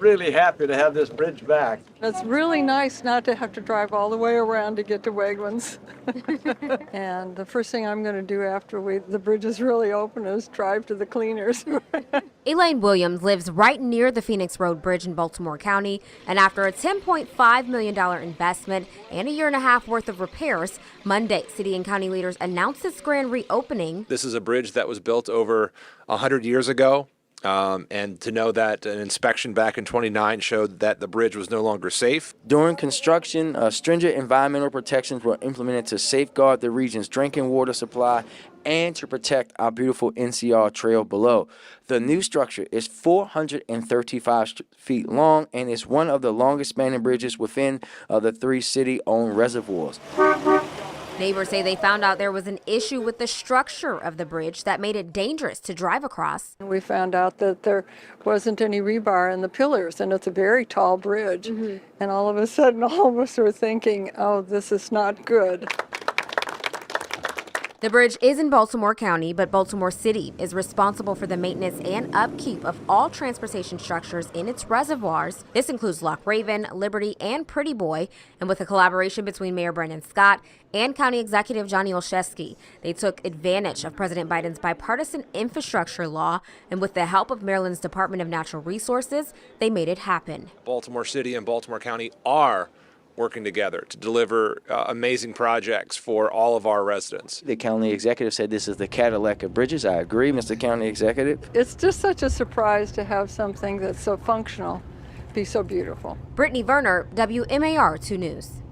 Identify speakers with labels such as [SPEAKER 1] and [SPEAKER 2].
[SPEAKER 1] really happy to have this bridge back.
[SPEAKER 2] It's really nice not to have to drive all the way around to get to Wegmans. And the first thing I'm going to do after the bridge is really open is drive to the cleaners.
[SPEAKER 3] Elaine Williams lives right near the Phoenix Road Bridge in Baltimore County, and after a $10.5 million investment and a year and a half worth of repairs, Monday, city and county leaders announced its grand reopening.
[SPEAKER 4] This is a bridge that was built over 100 years ago. And to know that an inspection back in 29 showed that the bridge was no longer safe.
[SPEAKER 5] During construction, stringent environmental protections were implemented to safeguard the region's drinking water supply and to protect our beautiful NCR trail below. The new structure is 435 feet long and is one of the longest spanning bridges within the 3 city-owned reservoirs.
[SPEAKER 3] Neighbors say they found out there was an issue with the structure of the bridge that made it dangerous to drive across.
[SPEAKER 2] We found out that there wasn't any rebar in the pillars, and it's a very tall bridge. And all of a sudden, all of us were thinking, oh, this is not good.
[SPEAKER 3] The bridge is in Baltimore County, but Baltimore City is responsible for the maintenance and upkeep of all transportation structures in its reservoirs. This includes Loch Raven, Liberty, and Pretty Boy. And with a collaboration between Mayor Brandon Scott and County Executive Johnny Olszewski, they took advantage of President Biden's bipartisan infrastructure law. And with the help of Maryland's Department of Natural Resources, they made it happen.
[SPEAKER 4] Baltimore City and Baltimore County are working together to deliver amazing projects for all of our residents.
[SPEAKER 5] The county executive said this is the Cadillac of bridges. I agree, Mr. County Executive.
[SPEAKER 2] It's just such a surprise to have something that's so functional be so beautiful.
[SPEAKER 3] Brittany Werner, WMAR 2 News.